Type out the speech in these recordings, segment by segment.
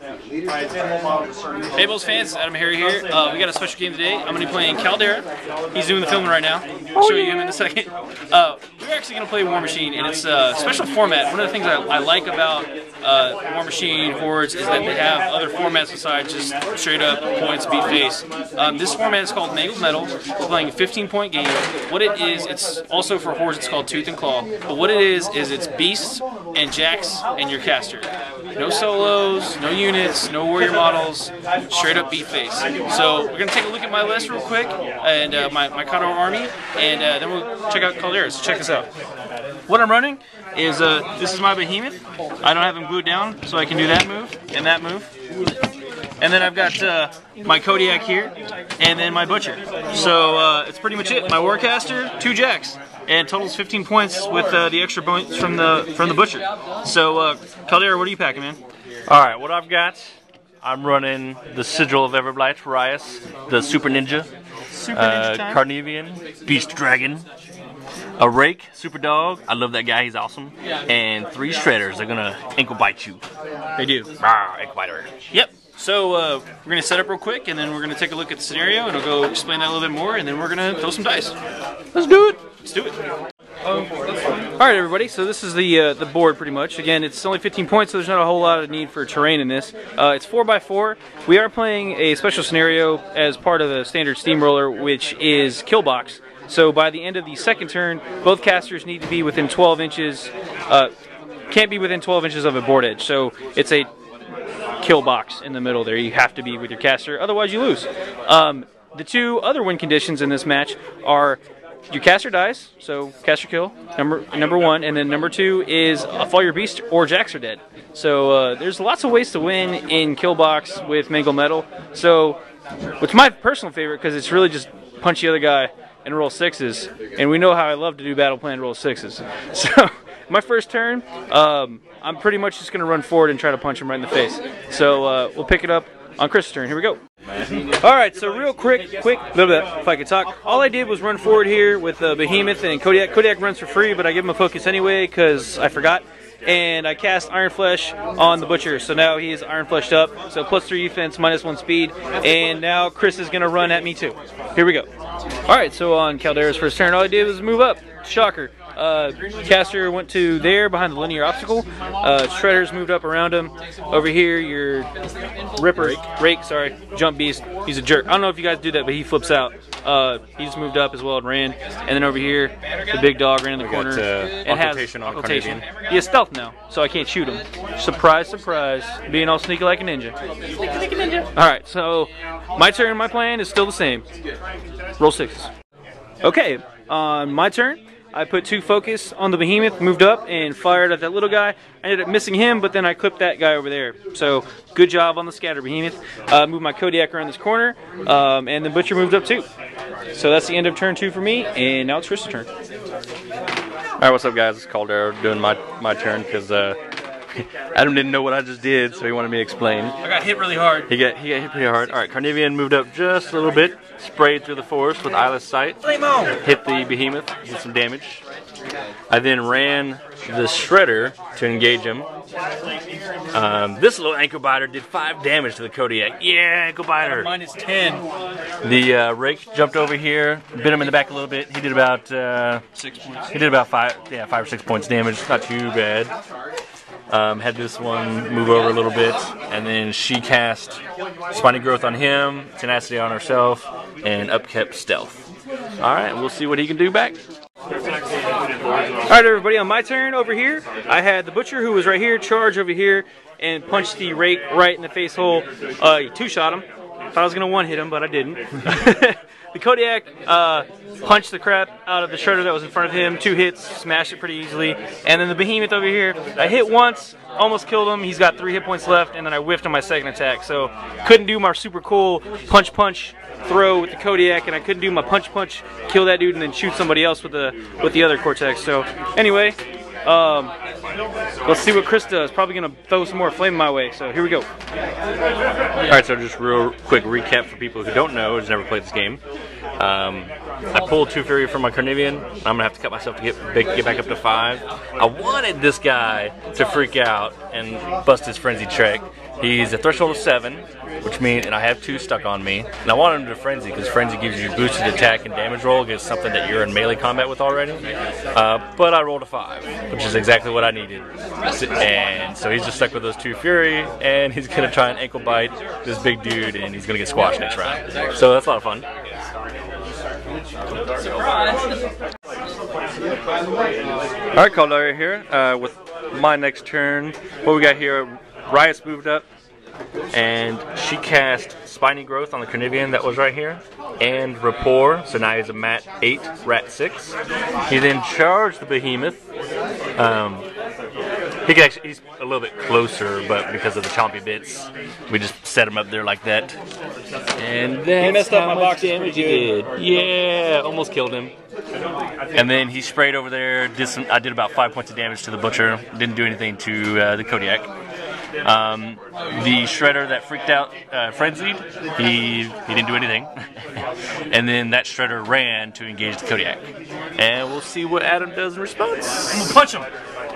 Hey BoLS fans, Adam Harry here. We got a special game today. I'm going to be playing Khador. He's doing the filming right now. I'll show you him in a second. We're actually going to play Warmachine, and it's a special format. One of the things I like about Warmachine-Hordes is that they have other formats besides just straight up points, beat face. This format is called Mangled Metal. We're playing a 15-point game. What it is, it's also for Hordes, it's called Tooth and Claw. But what it is it's beasts and jacks and your caster. No solos, no units, no warrior models, straight up beat face. So we're going to take a look at my list real quick, and my Khador army, and then we'll check out Khador. So check this out. What I'm running is, this is my behemoth. I don't have him glued down, so I can do that move, and that move. And then I've got my Kodiak here, and then my Butcher. So it's pretty much it. My Warcaster, 2 jacks, and totals 15 points with the extra points from the Butcher. So Khador, what are you packing, man? All right, what I've got, I'm running the Sigil of Everblight, Rias, the Super Ninja, Carnivian, Beast Dragon, a Rake, Super Dog, I love that guy, he's awesome, and 3 Shredders. They're gonna ankle bite you. They do. Ankle biter. Yep. So we're going to set up real quick, and then we're going to take a look at the scenario, and I'll go explain that a little bit more, and then we're going to throw some dice. Let's do it. Let's do it. Alright everybody, so this is the board pretty much. Again, it's only 15 points, so there's not a whole lot of need for terrain in this. It's 4x4. We are playing a special scenario as part of the standard steamroller, which is kill box. So by the end of the second turn, both casters need to be within 12 inches, can't be within 12 inches of a board edge. So it's a kill box in the middle there. You have to be with your caster, otherwise you lose. The 2 other win conditions in this match are your caster dies, so caster kill, number 1, and then number 2 is all your beasts or jacks are dead. So there's lots of ways to win in kill box with Mangled Metal. So it's my personal favorite because it's really just punch the other guy and roll 6s, and we know how I love to do battle plan roll 6s. So my first turn, I'm pretty much just going to run forward and try to punch him right in the face. So we'll pick it up on Chris' turn. Here we go. Alright, so real quick, little bit, if I could talk. All I did was run forward here with Behemoth and Kodiak. Kodiak runs for free, but I give him a focus anyway because I forgot. And I cast Iron Flesh on the Butcher, so now he is Iron Fleshed up. So +3 defense, -1 speed, and now Chris is going to run at me too. Here we go. Alright, so on Khador's first turn, all I did was move up. Shocker. Caster went to there behind the linear obstacle. Shredders moved up around him. Over here, your Rake, sorry, Jump Beast. He's a jerk. I don't know if you guys do that, but he flips out. He just moved up as well and ran. And then over here, the big dog ran in the corner and has occultation. He has stealth now, so I can't shoot him. Surprise, surprise, being all sneaky like a ninja. Sneaky ninja. All right, so my turn, my plan is still the same. Roll 6s. Okay, on my turn, I put 2 focus on the Behemoth, moved up and fired at that little guy. I ended up missing him, but then I clipped that guy over there. So good job on the scatter Behemoth. Moved my Kodiak around this corner, and the Butcher moved up too. So that's the end of turn 2 for me, and now it's Chris' turn. Alright, what's up guys? It's Khador doing my turn because Adam didn't know what I just did, so he wanted me to explain. I got hit really hard. He got hit pretty hard. Alright, Carnivian moved up just a little bit, sprayed through the forest with Eyeless Sight, hit the Behemoth, did some damage. I then ran the Shredder to engage him. This little ankle biter did 5 damage to the Kodiak. Yeah, ankle biter. -10. The Rake jumped over here, bit him in the back a little bit. He did about 6 points. He did about 5 or 6 points damage. Not too bad. Had this one move over a little bit, and then she cast Spiny Growth on him, Tenacity on herself, and upkept Stealth. Alright, we'll see what he can do back. Alright everybody, on my turn over here, I had the Butcher who was right here, charge over here, and punched the Rake right in the face hole. 2-shot him. Thought I was going to 1-hit him, but I didn't. The Kodiak punched the crap out of the Shredder that was in front of him. 2 hits, smashed it pretty easily. And then the Behemoth over here, I hit once, almost killed him. He's got 3 hit points left, and then I whiffed on my second attack. So couldn't do my super cool punch throw with the Kodiak, and I couldn't do my punch kill that dude and then shoot somebody else with the other Cortex. So anyway, let's see what Chris does. Probably gonna throw some more flame my way. So here we go. Alright, so just real quick recap for people who don't know, who's never played this game. I pulled 2 Fury from my Carnivian. I'm gonna have to cut myself to get back up to 5. I wanted this guy to freak out and bust his frenzy trick, He's a threshold of 7, which means, and I have 2 stuck on me. And I want him to Frenzy, because Frenzy gives you boosted attack and damage roll against something that you're in melee combat with already. But I rolled a 5, which is exactly what I needed. And so he's just stuck with those 2 Fury, and he's going to try and ankle bite this big dude, and he's going to get squashed next round. So that's a lot of fun. Alright, Khador here with my next turn. What we got here, Riot's moved up, and she cast Spiny Growth on the Carnivean that was right here, and Rapport, so now he's a Mat 8, Rat 6. He then charged the Behemoth. He's a little bit closer, but because of the chompy bits, we just set him up there like that. And that's messed up how my much box damage he did. Yeah, almost killed him. And then he sprayed over there. I did about 5 points of damage to the Butcher. Didn't do anything to the Kodiak. The Shredder that freaked out, frenzied, he didn't do anything. And then that Shredder ran to engage the Kodiak. And we'll see what Adam does in response. I'm gonna punch him.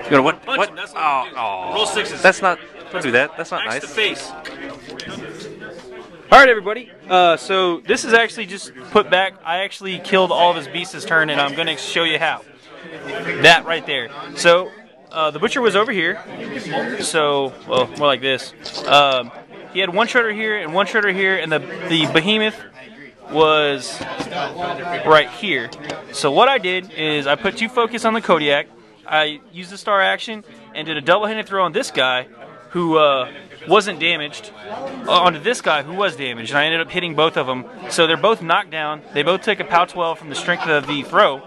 You gonna what? Punch What? him. That's Roll 6s. That's not. Don't do that. That's not Axe nice. to face. Alright, everybody. So this is actually just put back. I actually killed all of his beasts this turn, and I'm going to show you how. That right there. So the Butcher was over here. So, well, more like this. He had 1 Shredder here and 1 Shredder here, and the Behemoth was right here. So what I did is I put 2 focus on the Kodiak. I used the star action and did a double-handed throw on this guy who wasn't damaged onto this guy who was damaged, and I ended up hitting both of them. So they're both knocked down. They both took a POW 12 from the strength of the throw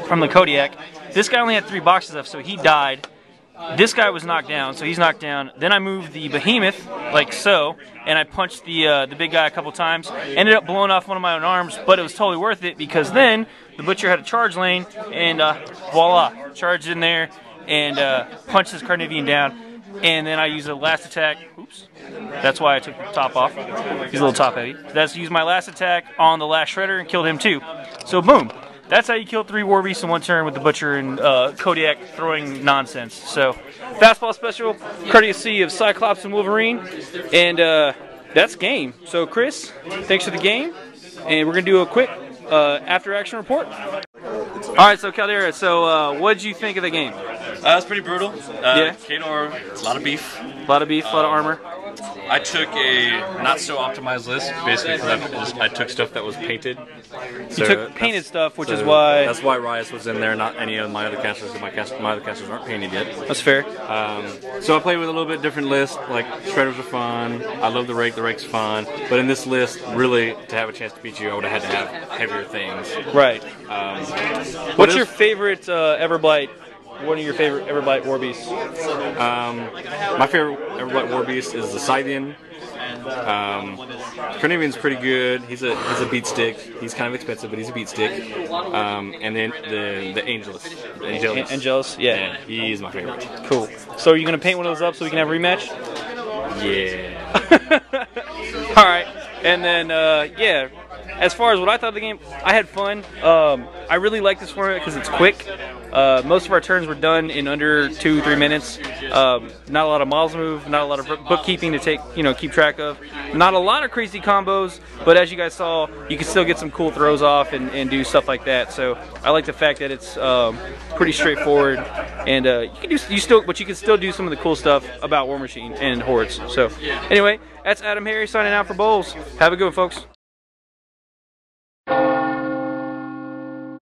from the Kodiak. This guy only had 3 boxes left, so he died. This guy was knocked down, so he's knocked down. Then I moved the Behemoth, like so, and I punched the big guy a couple times. Ended up blowing off one of my own arms, but it was totally worth it because then the Butcher had a charge lane, and voila, charged in there and punched his Carnivean down. And then I used a last attack. Oops. That's why I took the top off. He's a little top heavy. That's used my last attack on the last Shredder and killed him too. So boom. That's how you kill 3 War Beasts in 1 turn with the Butcher and Kodiak throwing nonsense. So fastball special, courtesy of Cyclops and Wolverine. And that's game. So Chris, thanks for the game. And we're going to do a quick after action report. Alright, so Khador, so what did you think of the game? It's pretty brutal. Yeah. Khador, a lot of beef. A lot of beef, a lot of armor. I took a not so optimized list, basically because I took stuff that was painted. You took painted stuff, which is why... That's why Riot was in there, not any of my other casters, because my other casters aren't painted yet. That's fair. So I played with a little bit different list, like Shredders are fun, I love the Rake's fun, but in this list, really, to have a chance to beat you, I would have had to have heavier things. Right. What's your favorite Everblight? One of your favorite Everblight War Beasts? My favorite Everblight War Beast is the Scythian. Carnivean's pretty good. He's a beat stick. He's kind of expensive, but he's a beat stick. And then the Angelus. Yeah. He's my favorite. Cool. So are you gonna paint one of those up so we can have a rematch? Yeah. All right. And then yeah. As far as what I thought of the game, I had fun. I really like this format because it's quick. Most of our turns were done in under 2-3 minutes. Not a lot of models move, not a lot of bookkeeping to keep track of. Not a lot of crazy combos, but as you guys saw, you can still get some cool throws off and do stuff like that. So I like the fact that it's pretty straightforward, and you can still do some of the cool stuff about War Machine and Hordes. So anyway, that's Adam Harry signing out for BoLS. Have a good one, folks.